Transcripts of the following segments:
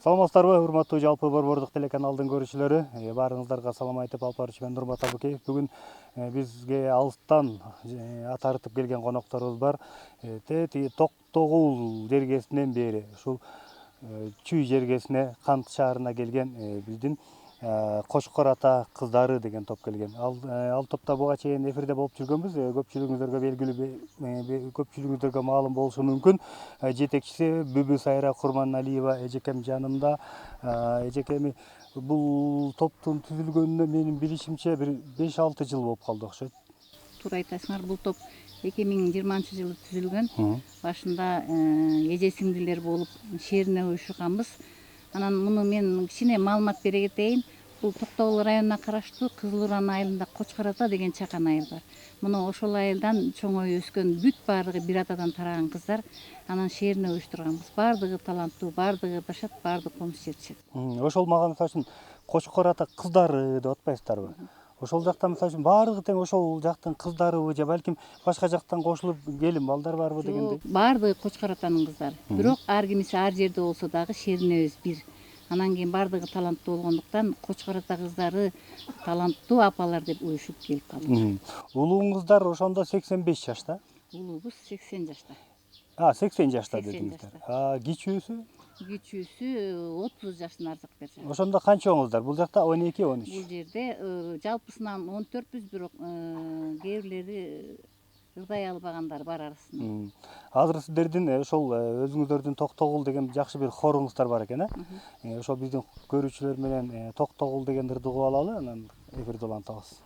Саламатсыздарбы, урматтуу жалпы борбордук телеканалдын көрүүчүлөрү. Баарыңыздарга салам айтып, Алып Барыч мен Нурмат Абыкеев. Бүгүн бизге алыстан ат арытып келген конокторубуз бар. Тетиги Токтогул жергесинен бери ушул Чүй жергесине, Кант шаарына келген биздин Кочкор ата кыздары деген топ келген. Ал топта буга чейин эфирде болуп жүргөнбүз. Көпчүлүгүңүздөргө белгилүү, көпчүлүгүңүздөргө маалым болушу мүмкүн. Жетекчиси Бүбү Сайра Курманалиева эжекем жанымда. Эжекеми бул топтун түзүлгөнүнө менин билишимче бир 5-6 жыл болуп калды окшойт. Туура айтасыңар, бул топ 2020-жылы түзүлгөн. Башында эже сиңдилер болуп шерине уюшканбыз. Анан муну мен кичине маалымат бере кетейин. Бул Токтогул районуна караштуу Кызыл Уран айылында Кочкор ата деген чакан айыл бар. Муну ошол айылдан чоңоюп өскөн бүт баардыгы бир атадан тараган кыздар. Анан шерине уюштурганбыз. Баардыгы таланттуу, баардыгы башат, баардыгы комуз жерчил. Ошол мага мисалы үчүн Кочкор ата кыздары деп атпайсыздарбы? Ошол жактан мисалы үчүн баардыгы тең ошол жактын кыздарыбы же балким башка жактан кошулуп келин балдар барбы дегендей. Баардыгы Кочкор атанын кыздары. Бирок ар кимиси ар жерде болсо дагы шеринебиз бир. Анан кийин баардыгы таланттуу болгондуктан Кочкор ата кыздары таланттуу апалар деп уюшуп келип калдык. Улууңуздар ошондо 85 жашта? Улуубуз 80 жашта. 80 жашта дедиңиздер. Кичүүсү? Кичүүсү 30 жаштын арзык берсе. Ошондо канчаңыздар? Бул жакта 12-13. Бул жерде жалпысынан 14-бүз, бирок кээ бирлери ырдай албагандар бар арасында. Азыр сиздердин ошол өзүңүздөрдүн Токтогул деген жакшы бир хоруңуздар бар экен, ошол биздин көрүүчүлөр менен Токтогул деген ырды угуп алалы, анан эфирди улантабыз.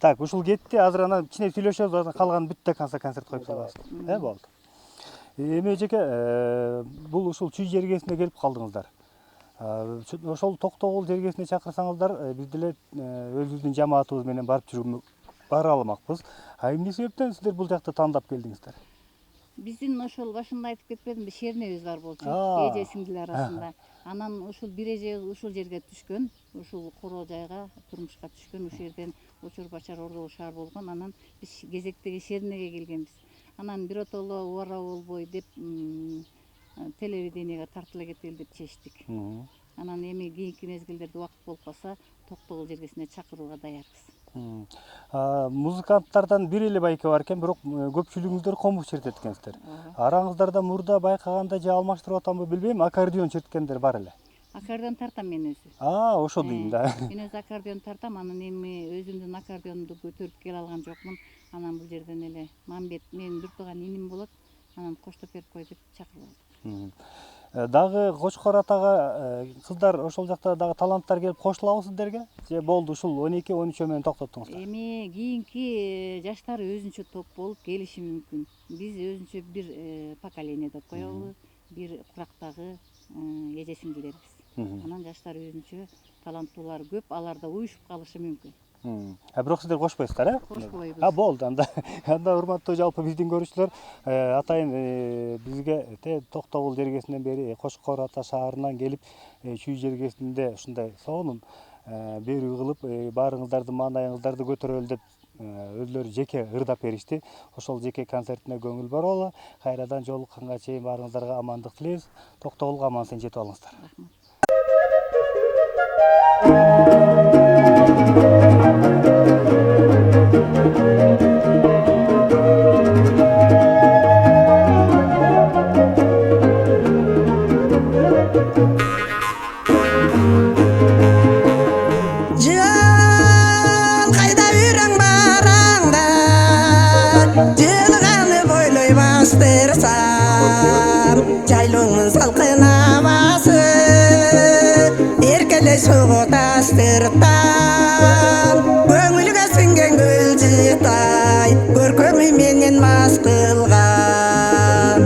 Так, ушул кетти. Азыр анан кичине сүйлөшөбүз, анан калганын бүт концерт коюп салабыз. Болду. Эми эжеке, бул ушул Чүй жергесине келип калдыңыздар. Ошол Токтогул жергесине чакырсаңыздар, биз деле өзүбүздүн жамаатыбыз менен бара алмакпыз. Эмне себептен сиздер бул жакты тандап келдиңиздер? Биздин ошол башында айтып кетпедимби, шеринебиз бар болчу, эже сиңдилер арасында. Анан ушул бир эже ушул жерге түшкөн, ушул короо жайга турмушка түшкөн, ушул жерден учур бачар ордолуу шаар болгон. Анан биз кезектеги шеринеге келгенбиз. Анан биротоло убара болбой деп телевидениеге тартыла кетели деп чечтик. Анан эми кийинки мезгилдерде убакыт болуп калса Токтогул жергесине чакырууга даярбыз. Музыканттардан бир эле байке бар экен, бирок көпчүлүгүңүздөр комук чертет экенсиздер. Араңыздарда мурда байкаганда же алмаштырып атамбы билбейм, аккордеон черткендер бар эле. Аккордеон тартам мен өзү. Ошо дейм да. Мен өзү аккордеон тартам, анан эми өзүмдүн аккордеонду көтөрүп келе алган жокмун. Анан бул жерден эле Мамбет менин бир тууган иним болот. Анан коштоп берип кой деп чакырып алдык. Дагы Кочкор атага кыздар ошол жакта дагы таланттар келип кошулабы сиздерге? Же болду ушул 12-13 менен токтоттуңуздар? Эми кийинки жаштар өзүнчө топ болуп келиши мүмкүн. Биз өзүнчө бир поколение деп коелу, бир курактагы эже сиңдилербиз. Анан жаштар өзүнчө таланттуулар көп, алар да уюшуп калышы мүмкүн. Бирок сиздер кошпойсуздар, Кошпойбуз. Болду анда. Анда урматтуу жалпы биздин көрүүчүлөр, атайын бизге Токтогул жергесинен бери Кочкор ата шаарынан келип, Чүй жергесинде ушундай сонун берүү кылып, баарыңыздардын маанайыңыздарды көтөрөлү деп өзлөрү жеке ырдап беришти. Ошол жеке концертине көңүл буралы. Кайрадан жолукканга чейин баарыңыздарга амандык тилейбиз. Токтогулга аман эсен жетип алыңыздар. Жайлоңун салкын абасы эркелей согот астыртан көңүлгө сиңген гүлжытай көркөмү менен мас кылган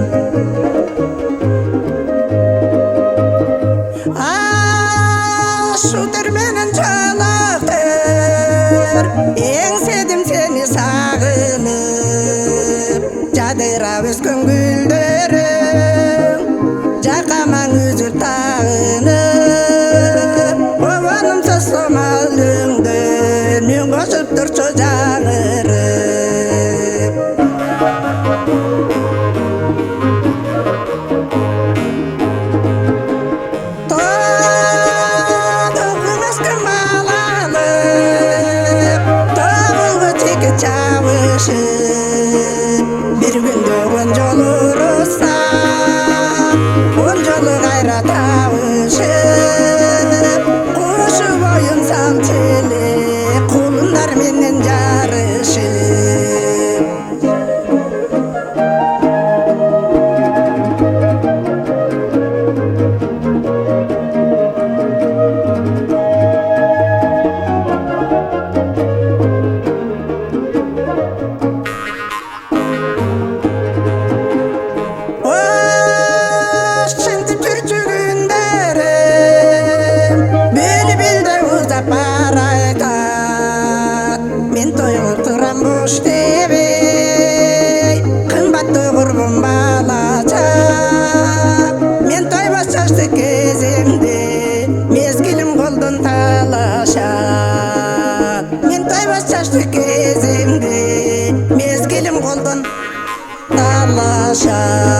шутер менен чалактыр эңседим сени сагынып жадырап өскөн гүлдөрүң жакамаң үзүп тагынып обаным сомалыңды мен кошуп турчу жаңырып тоодогун өскөн малалып тобулгу чеки чабышып бир күндө он жолу он жолу кайра табышып кушу боюн самчылып кулундар менен жарышып мен тойгуп турам бош дебей кымбаттуу курбум балачак мен тойбос жаштык кезимде мезгилим колдон талашат мен тойбос жаштык кезимде мезгилим колдон талашат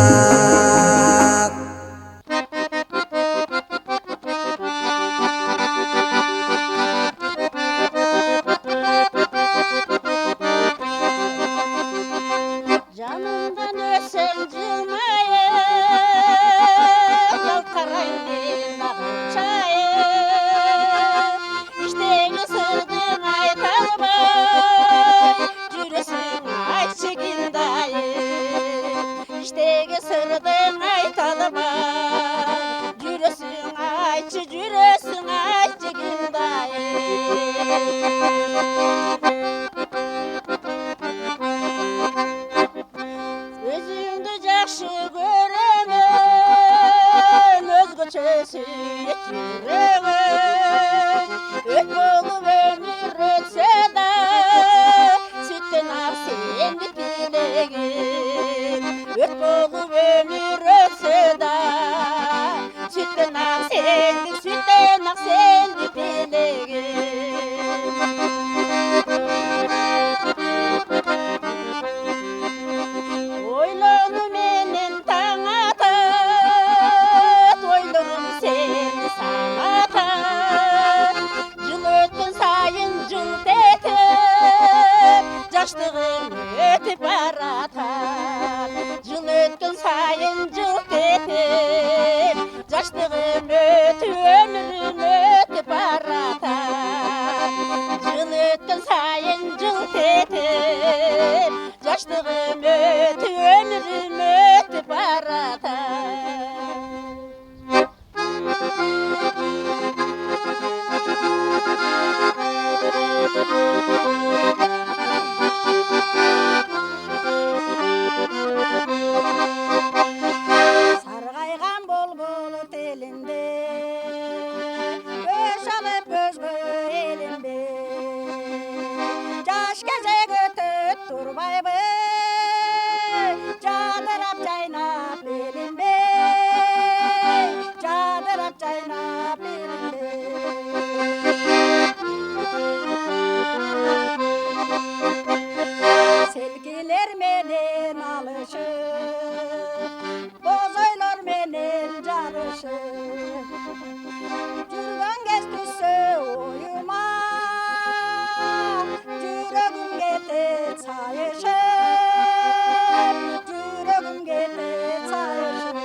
Өзүңдү жакшы көрөмүн, өзгөчө сүйөт жүрөгүм. Өт болуп өмүр өтсө да, сүттөн ак сендик билегим. Өт болуп өмүр өтсө да, сүттөн ак сендик билегим. Ойлону менен таң атат, ойлорум сени сагатат. Жыл өткөн сайын жыл Yıl ötken sayın jıl teter Yaşlığım ötü ömrüm ötü baratar Sargaygan bol telinde Öş alıp özgü elinde Jaş gezek ötüt durbayby Jadırap caynap elimde Jadırap caynap elimde Selgiler menen alışıp Bozoylar menen jarışıp Жүргөн кез түссө оюма Жүрөгүм кетет сайышып Жүрөгүм кетет сайышып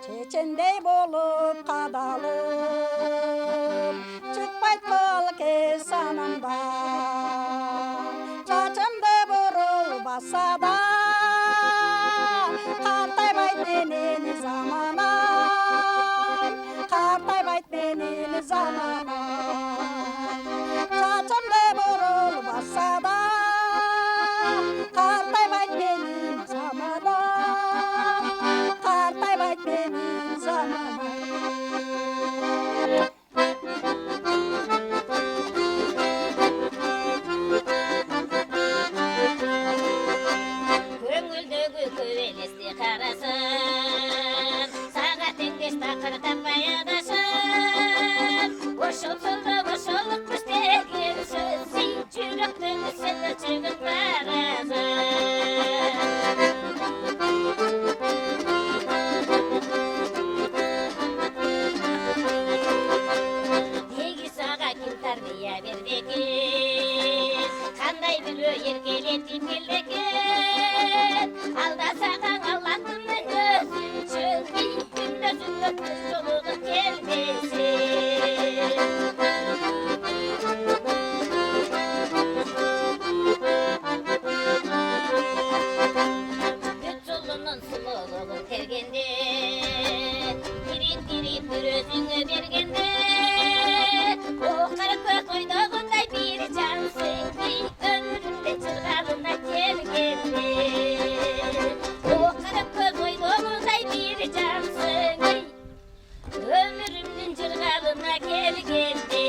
Чечендей болуп кадалып Чыкпайт кол кез санамда Чачымды бурул баса да Картайбайт менен заманам Картайбайт менен заманам Чачымды бурул баса да Картайбайт менен заманам Картайбайт менен заманам Көңілдегі көбелесте қарасын Саға теңдес тақыр таппай адашын Ошылсылды ошылық күштеген сөзі Жүректің үсіні жігіт баразын Неге саға кім тарбия бербекен Қандай білө еркелетіп келдекен Алда саған Аллахтың өзін чөнбей Күндізіңді күз жолығы келмесен Бүт жолының сұлулығын тергенде Тирит бір өзіңі бергенде Оқыр көк ойдағындай бір жансың Өмірімде жырғалына келгенде Оқыр көк ойдағындай бір жансың Өмірімнің жырғалына келгенде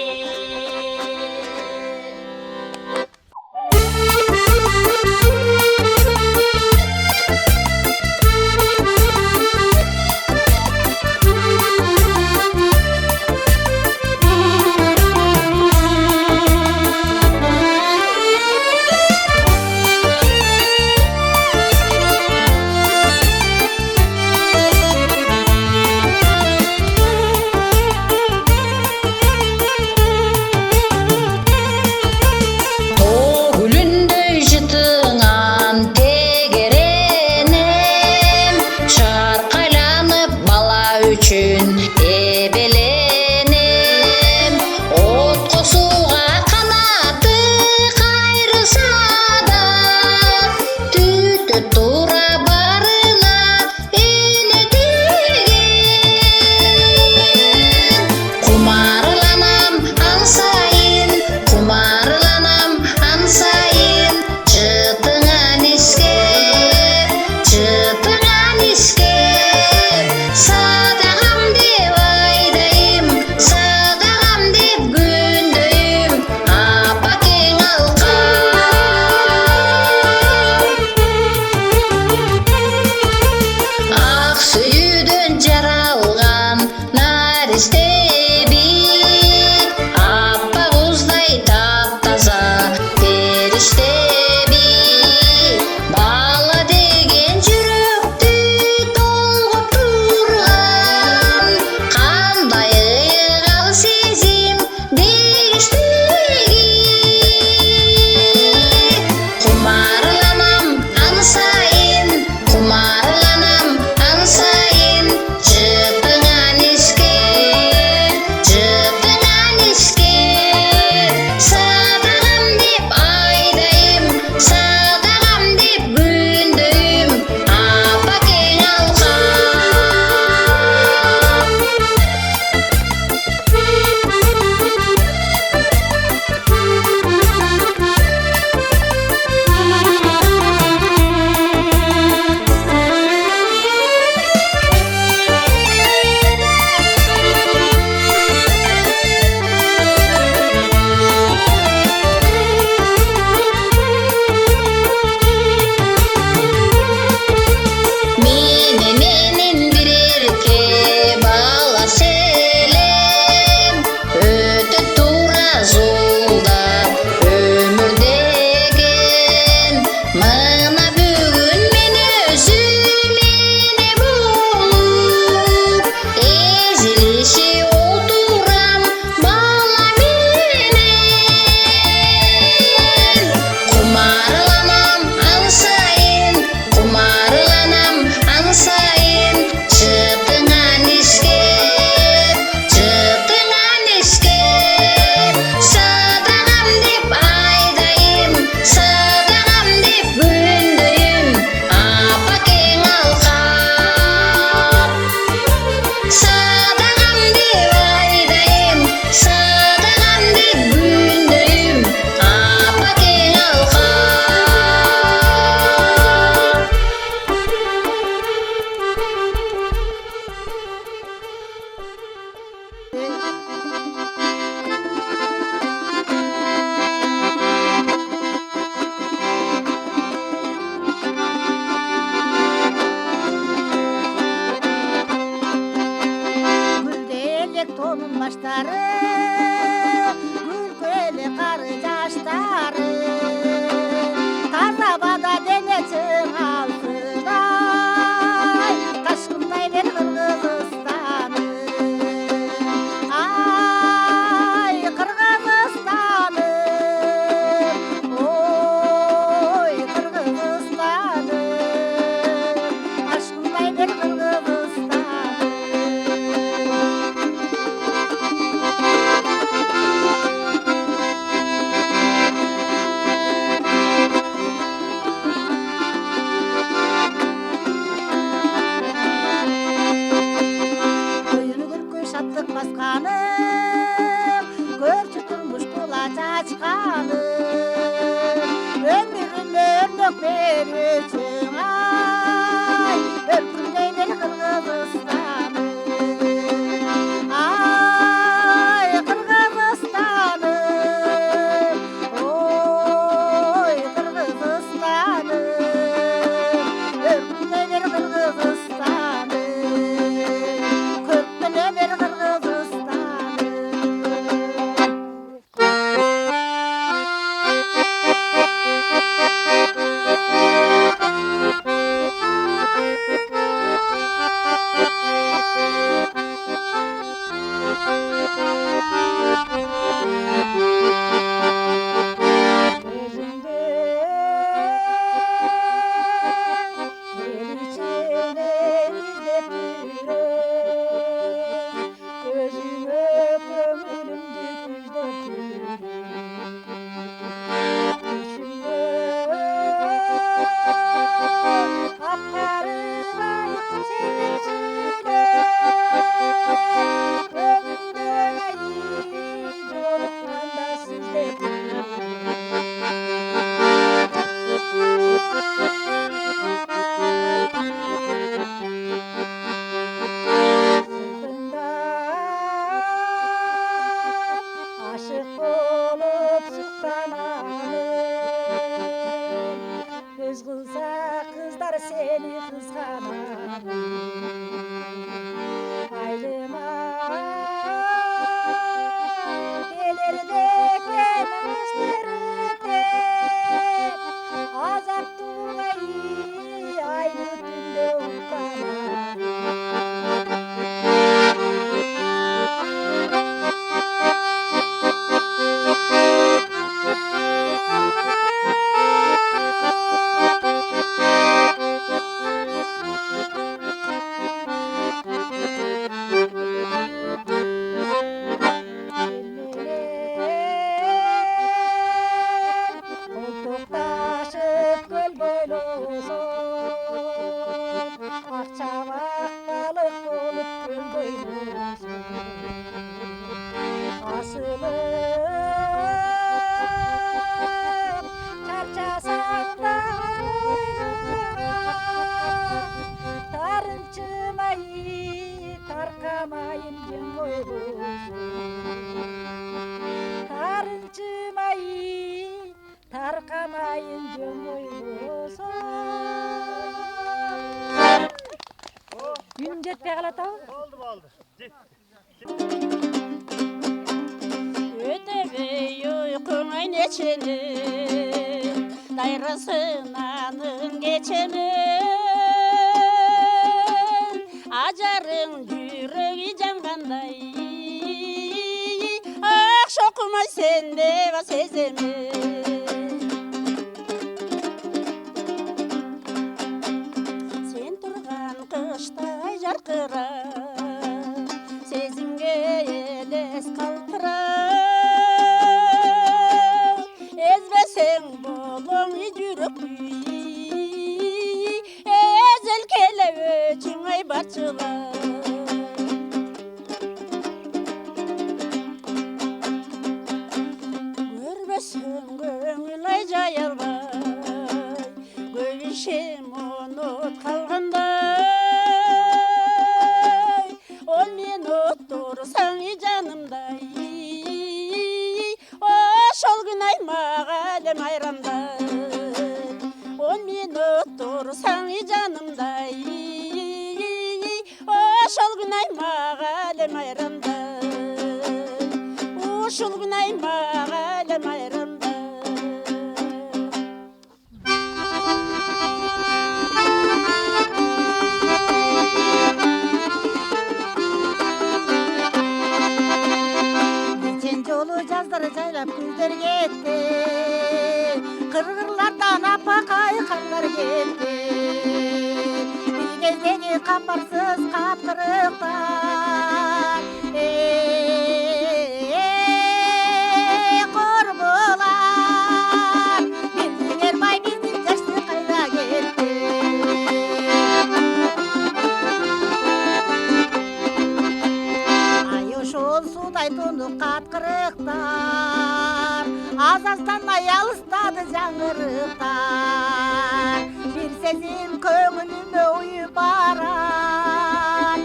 жаштары күлкілі қары жаштары тазабада денесің алтынай қашқындай бер Қырғызстаным ай Қырғызстаным ой Қырғызстаным қашқындай бер Қырғызстаным шаттық басқаным көрші тұрмыш құлач açқаным өміріме өрнек бересің ай өркіндей бер Қырғызстаным ай Қырғызстаным ой Қырғызстаным өркіндей бер Қырғызстаным көптіне бер Aşık olup suqlanarım Öz kılsa kızlar seni kızganarım Aylıma gelir beklen ıstırıp Azap tuğayı aynı günde utanarım Tarkamayın cumhurbaşkanı. Gün jetpey kalat ау. Oldu. Ötebey uyqun neçeni, dayrasınanın geçeni. Ajarın yüreği janganday, ah şokumay sende va sezemi. Sen turgan kıştay jarqıra, sezimge eles kaltıra. Ezbeseng bolong yürek büyü, ezel kelewe çingay barçılar. Görbesin göңүл жайылбай, көбүшем унут калгандай. 10 минут турсаң жанымдай, ошол күн аймага элем айрандай. 10 минут турсаң жанымдай, ошол күн аймага элем айрандай. ушул күнәйм бағалым айрылды. Geçen жолу жаздары жайлап күздер кетті, қырғырлардан апа қайқандар кетті. Bir кездегі қапарсыз қапқырықтар, құрбылар, біздің ербай біздің жашты қайда кетті. Ай ошол судай тондық қатқырықтар, азастанмай алыстады жаңғырықтар. Bir сезім көңіліме ұйып барар,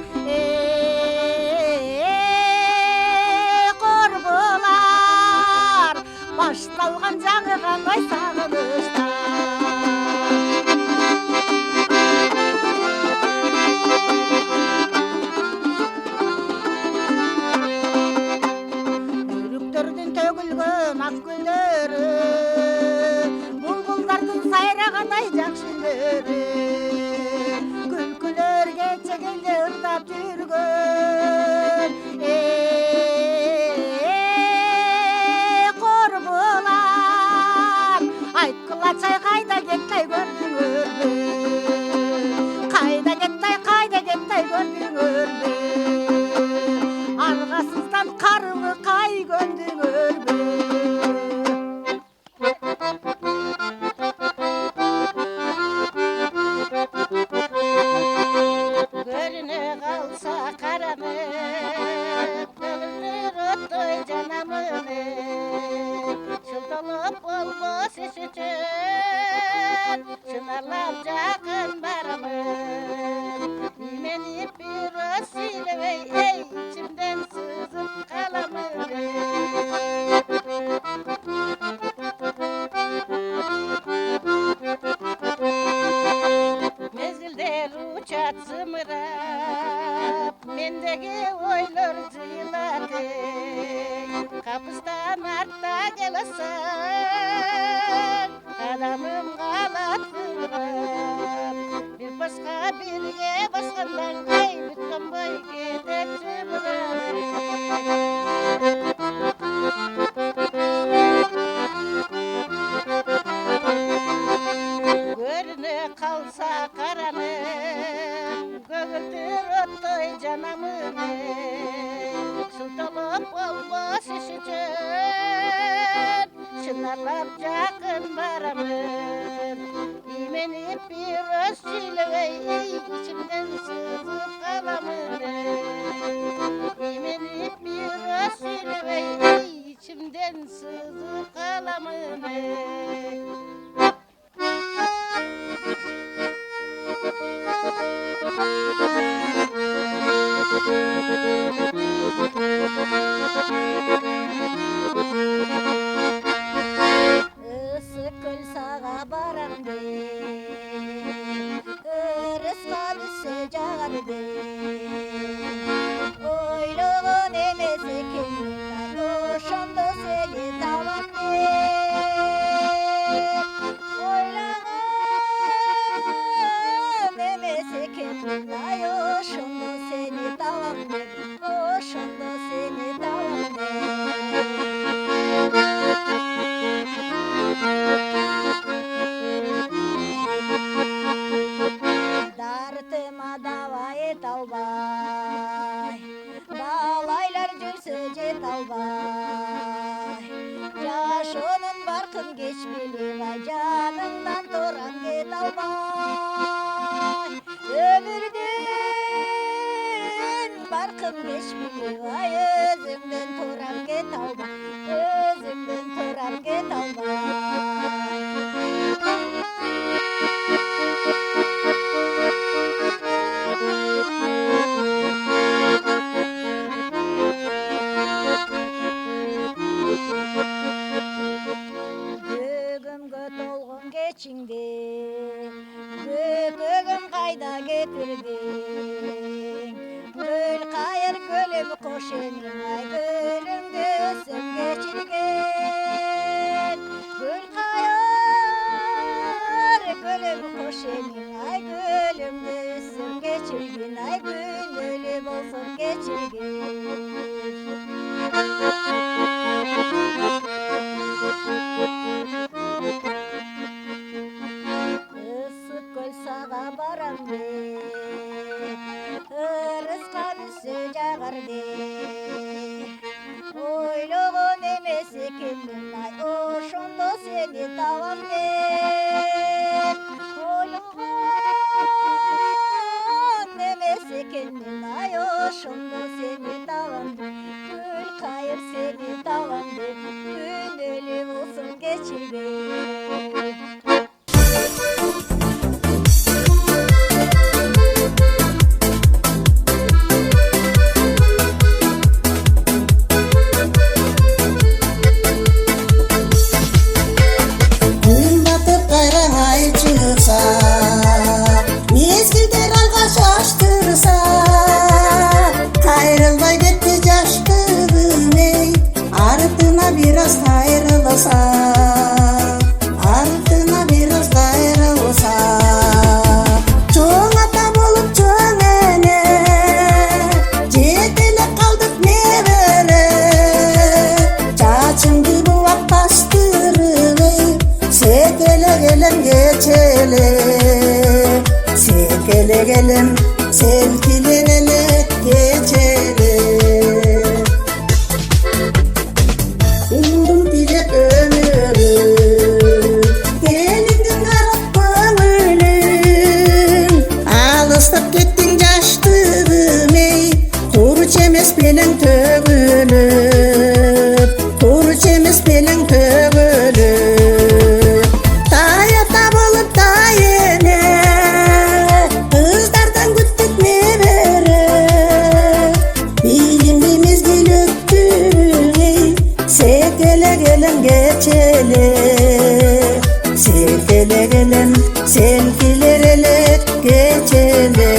құрбылар, башталған жаңығандай сағыныштар. Үріктердің төгілген ақ гүлдері, бұлбұлдардың сайрағандай жақшы үндері, күлкілер кече келде ырдап жүрген. Құрбылар, айтқыла чай қайда кеттай көрдіңөр бе? Қайда кеттай көрдіңөр бе? Арғасыздан қарылы қай көндіңөр бе? Көріне қалса қараңып, көгілдір оттой жанамыны, шылталып болмас іш үшін, шынарлап жақын барамын. Именіп бір өсілевей, içimden sızıp kalamın. Mezilder uçat zımırap, mendeki oylar zıyladı. Kapıstan artta gelesin, adamım kalat zımırap. Bir başka birge baskandan kay, bütün boy gider zımırap. Görüne kalsa karanım, kөгілдір оттой жанамыны, шылталып болмас іш үшін, шынарлап жақын барамын. Именіп бір өз сөйлевей, içimden sızып қаламын. Именіп бір өз сөйлевей, içimden sızып қаламын. Isık gül sağa baram de, ırısqa düşse jağar de. Oyluğun emes eкен, ошондо сени табам де. Oyluğun emes eкен, ошондо сени табам de. Ошондо сени табам de. Dartıma dava et albay, dalaylar жүрсө жет албай. Жашоонун баркын кеч билип, жаныңдан турам кет албай. Өмүрдүн баркын кеч билип, өзүңдөн турам кет албай. Өзүңдөн турам кет албай. Бүгүнгө толгон кечиңде, көпөгүм кайда кетирдиң? Гүл кайыр гүлүм кош эмиң, ай гүлүңдү өссөм gelem geçele Sekele gelem selkilere geçele Umdum dilep ömürü Gelindin garip ko'nglim Alыстап kettin жаштыгым ey Kuruç emes bilen tөгülüp Kuruç emes bilen tөгülüp Tayata bolup tayene Kızlardan güttük nebere Bilimli mezgil öttürün ey Sekele gelem geçele Sekele gelem selkilere geçele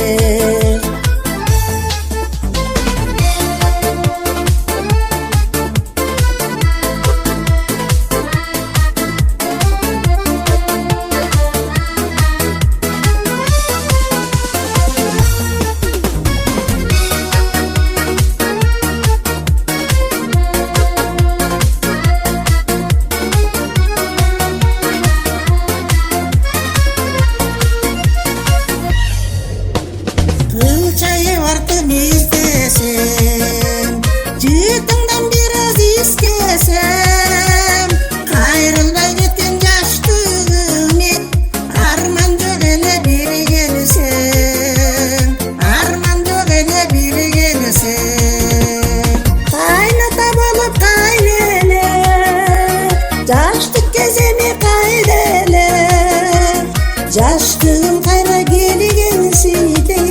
Çayı vardım istesem Cıhtımdan biraz iskesem Ayrılmay ketken yaştığım Arman yok ele biri gelsem Arman yok ele biri gelsem Kaynata bolup kaynele Yaştık gezemi kaydele Yaştığım kayra geli gelseydi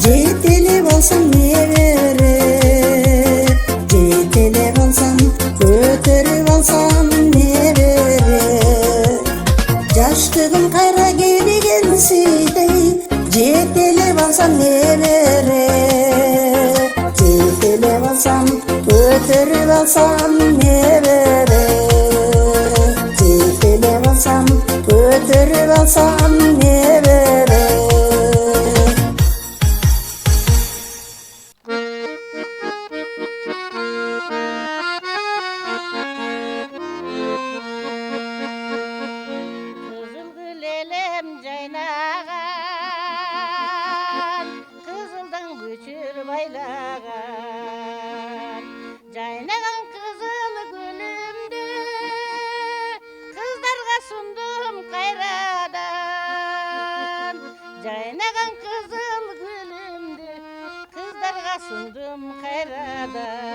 Жетелеп алсам не берер Жетелеп алсам көтөрүп алсам не берер Жаштыгым кайра кели келсейдей Жетелеп алсам не берер Жетелеп алсам көтөрүп алсам не берер Жетелеп алсам көтөрүп алсам не берер Kızıl gül elem caynagan Kızıldan güçür baylagan Caynagan kızıl gülümdü Kızlarga sundum kayradan Caynagan kızıl gülümdü Kızlarga sundum kayradan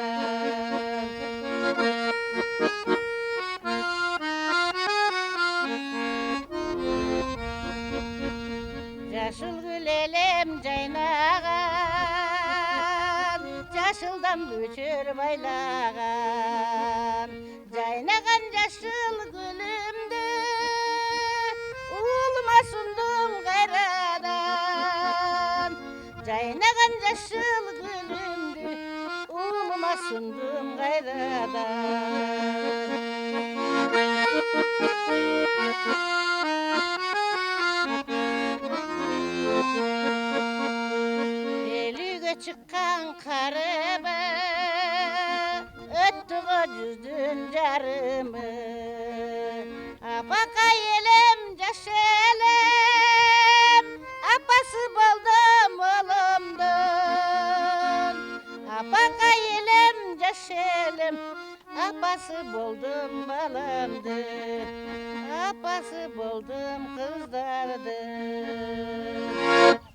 Yaşıl gül elem caynagan Yaşıldan büçür baylagan Caynagan yaşıl gülümdü Uğuluma sundum gayradan Caynagan yaşıl gülümdü Uğuluma sundum gayradan Elüge çıkan karımı Öttüğü cüzdün carımı Apaka elem caşelem Apası buldum oğlumdan Apaka elem caşelem Apası buldum balamdır Apası buldum kızlardır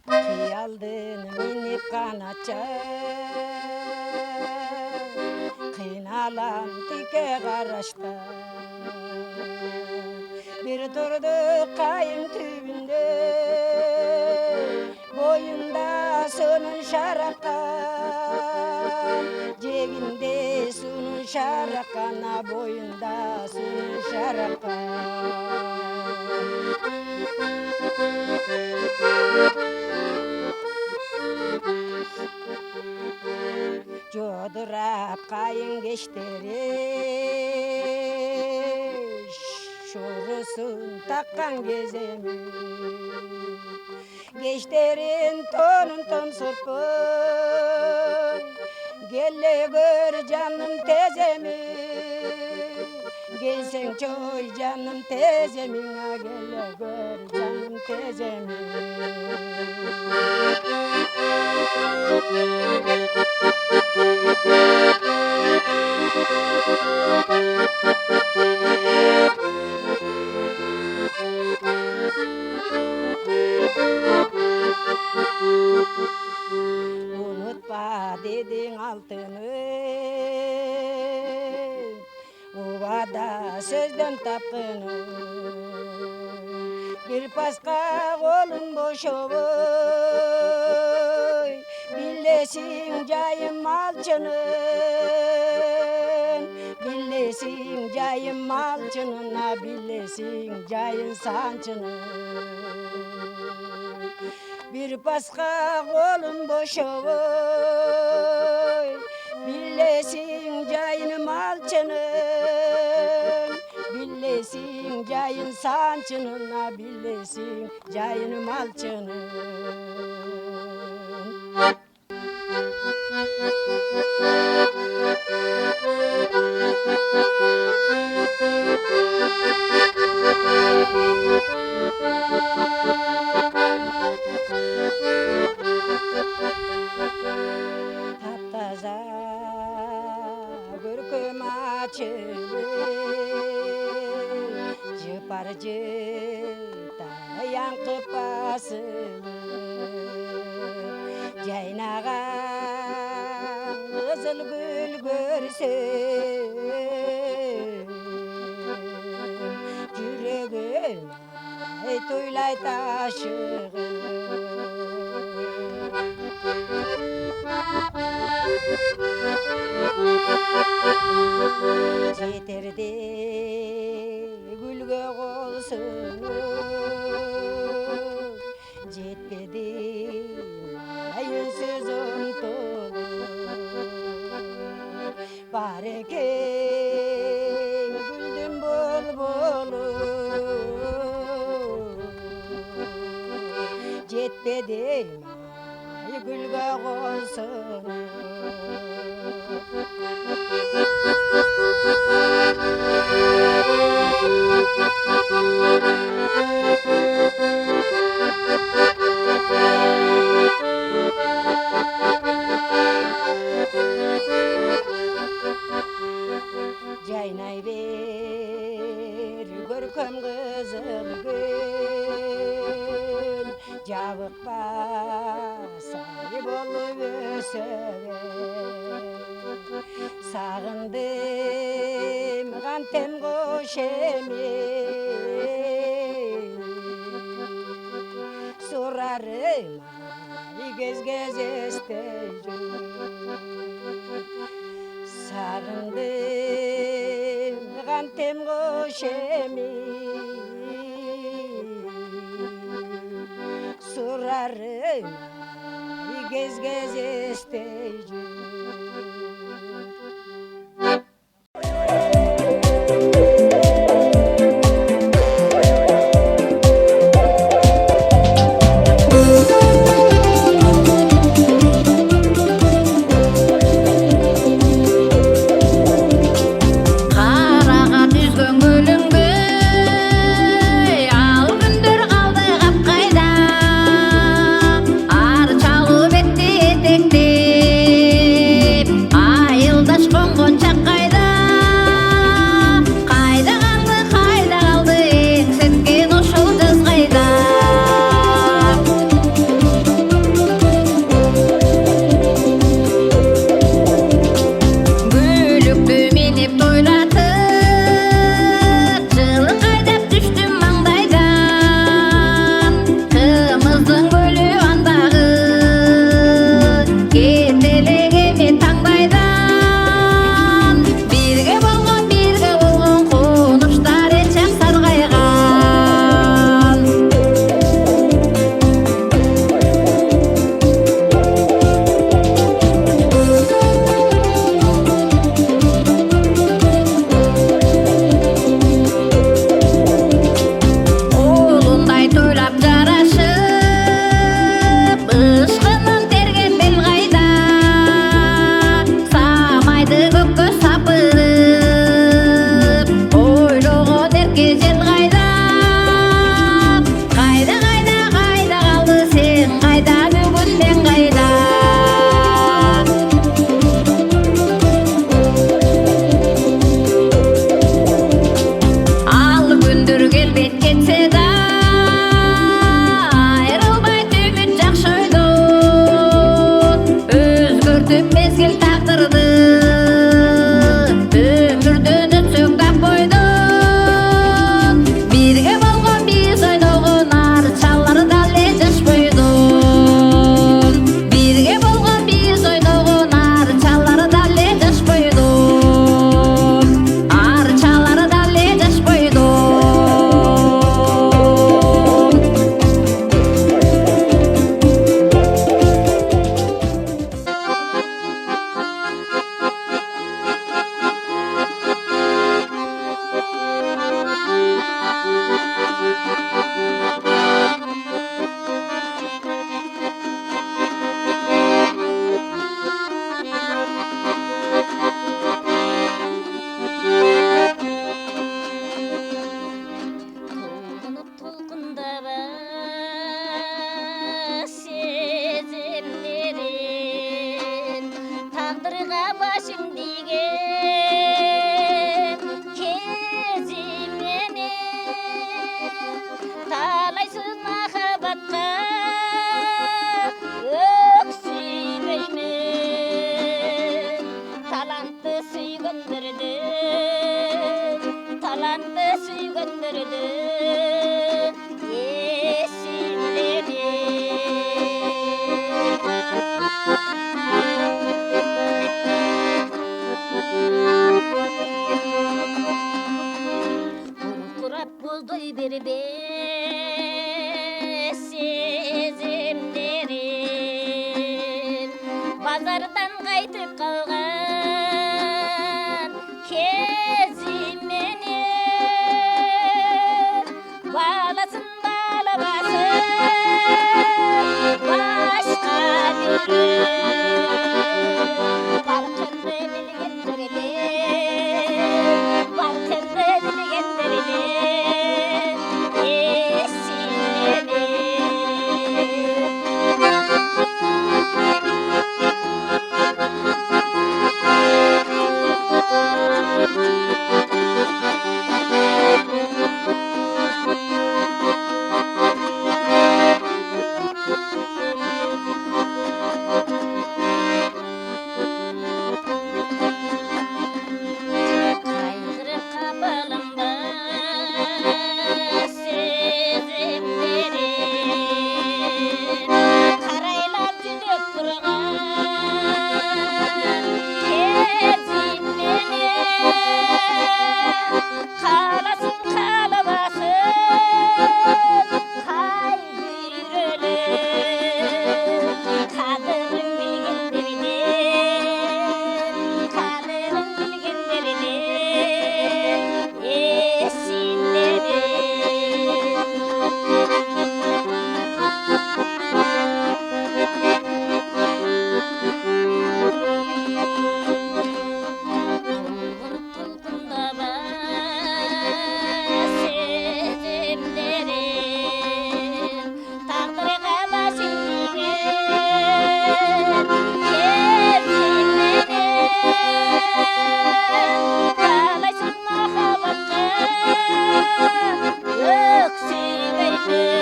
Kıyaldın minik kanaça Kıynalan tike karaşta Bir durdu kayın tübünde Boyunda sunun şarakan Cebinde sunun şarakana Boyunda sunun şarakan Jodurap kayın geçleri Şurusun takkan gezemi Geçlerin tonun tom surpun Gelle gör canım tezemi Gelsen çoy canım teyzemine gel gör canım teyzemine. Unutma dedin altını, uvada sözden tapkını. Bir paska kolun boş oy, bilesin cayın malçının. Bilesin cayın malçının, bilesin cayın sançının. Bir paska kolun boş oy, bilesin cayın malçının. Bilesin cayın sançının, bilesin cayın malçının. Taptaza görküm açılır, jıpar jıta yankı basılır. Caynağan kızıl gül görsün, yüreğim ay toylay taşır. Yeterdi gülge olsun, yetmedi ayın sözüm tolu. Bareke güldüm bol bolu, yetmedi ay gülge olsun. Caynay ver görkem kızıl gül, cavık basayı boluversever. Sağındım gantem goşemi, sorarım ay gez gez esteyim. Sağındım gantem goşemi, sorarım ay gez gez esteyim. Ar çalıp etti etekte suyundurdun yeşilleri. Kurap buldu bir besizimlerin, pazardan qaytıp kalgan kezimenin, bağlasın bağlamasın başka biri. Farkında bilgenlerin, farkında bilgenlerin yeşillerin. Kaygırıp kapalımda sezimlerin, karaylap yüzüp durgan kezimenin, kalasın kalabasın kaygırölüm. Kadırın bilgenlerinin, kadırın bilgenlerinin yeşillerin. Bulgur tulkunda sezimlerin, taqdiriga başın igen kezimenin, kalaysın mahabbetga öksübeymin.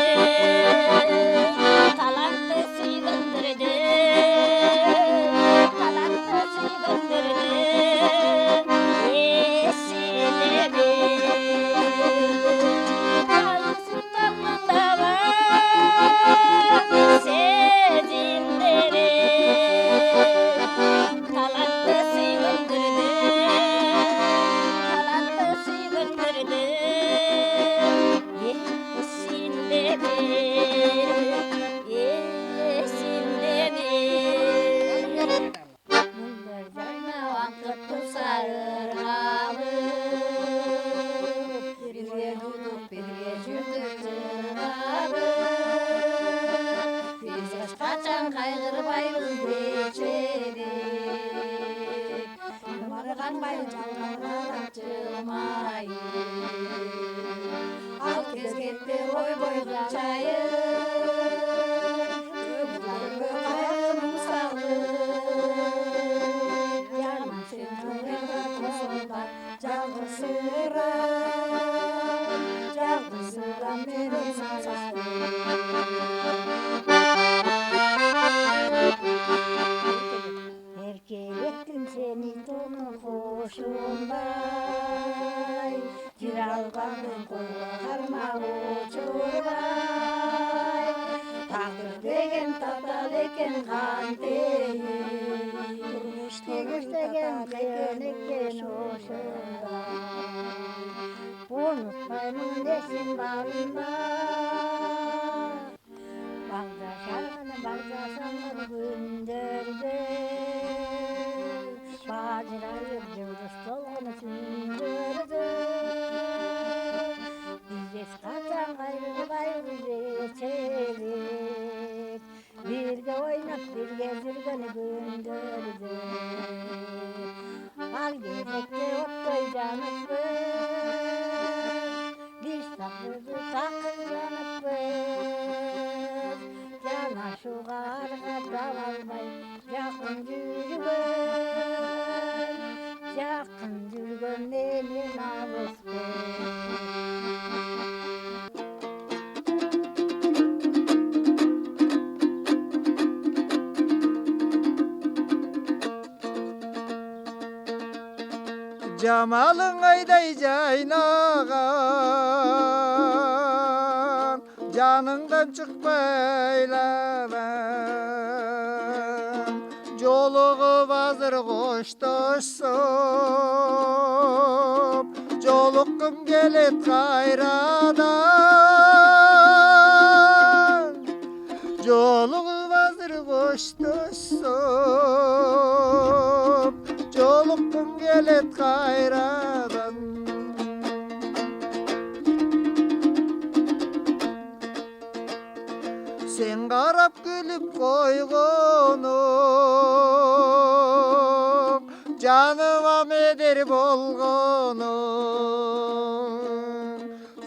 Talantı suygundirdin, talantı suygundirdin yeşillerin. Kaysın talkında sezimlerin, talantı suygundirdin, talantı suygundirdin yeşillerin, yeşillerin. Mundar jayna vaqt tursa ırgabı, birge judup birge jürdük jırgabı. Biz kaçan kaygırbayбыз дечелик, марганбай жалгандан чымайын. Ал кез кетти ойбой кылчайын, көпүлөргө кайгынын салып, жаман сүйгөнгө косулдар жалгызсырап менен сансаным. Erkeledim seni tonu hoşunday, jiralganın koyarma uçurbay. Takdir degen tatal eken kanteyin, turmuş degen kıyan eken hoşunday. Unutmayın desin bağında, bağda şarkını bağda sanır gündürdü. Bacırayıp yıldız dolğunu sündürdü. Biz kaçan kaygırbayбыз дечелик, birge oynap birge жүргөн gündürdü. Al gezekte ottoy janıpбыз, biz takırdı takır janıpбыз. Janaşuga argata albay jakın жүргөн, jakın жүргөн менен alışбыз. Жамалың айдай жайнаған жаныңдан шықпайлаған жолығып азыр қоштасып жолыққым келет қайрадан жолығып азыр қоштасып жолыққым келет қайрадан сен қарап күліп қойғаның жаныма медер болғаның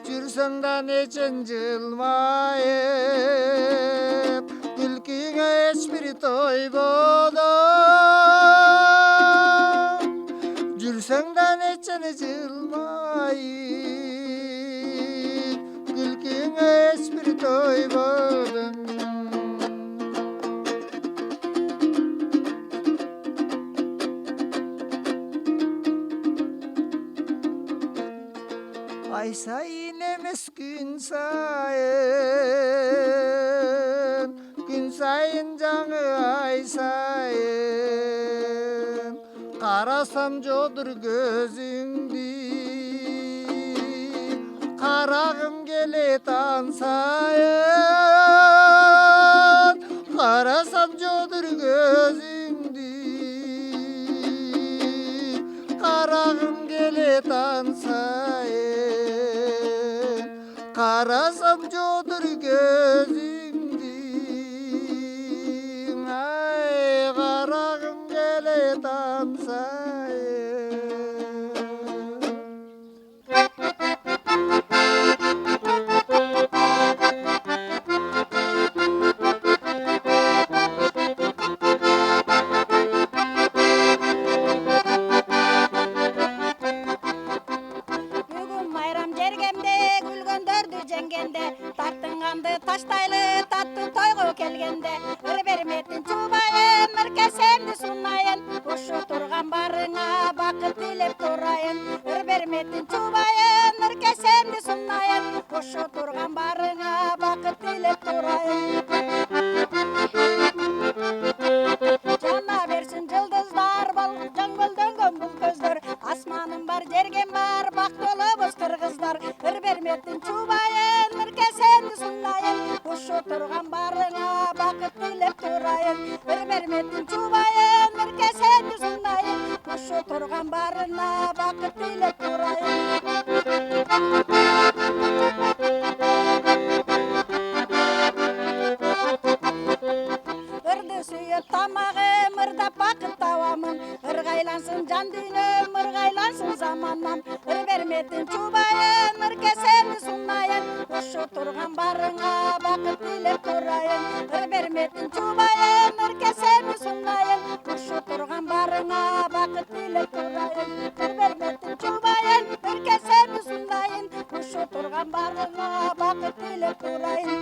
жүрсің да нечен жылмайып күлкіңе ешбір тойбадың жүрсің да нечен жылмайып күлкіңе ешбір тойбадың ай сайын емес күн сайын жаңы ай сайын қарасам жодыр көзіңді қарағым келет ан сайын қарасам жодыр көзіңді қарағым келет ан сайын қарасам жодыр көзіңді ай қарағым келет ан сайын Бүгін майрам жергенде күлгөндөрдү жеңгенде тартынганды таштайлы татты тойго келгенде ыр берметтин чубайын ыркесемди сунайын ошо турган барыңа бакыт тилеп турайын ыр берметтин чубайын ыркесемди сунайын ошо турган барыңа бакыт тилеп турайын жана берсин жылдыздар жаңгөлдөнгөн бул көздөр асманым бар жерген бар бактылыбыз кыргыздар ыр берметтин чубайын ыркесемди сунайын ошо турган барыңа бакыт тилеп турайын ыр берметтин чубайын ыркесемди сунайын ошо турган барына бакыт тилеп турайын ырды сүйөт тамагым ырдап бакыт табамын ыргайлансын жан дүйнөм ыргайлансын заманнам ыр берметтин чубайын ыркесемди сунайын ошо турган барыңа бакыт тилеп турайын ыр берметтин чубайын ыркесемди сунайын ошо турган барыңа бакыт тилеп турайын ыр берметтин чубайын ыркесемди сунайын ошо турган барыңа бакыт тилеп турайын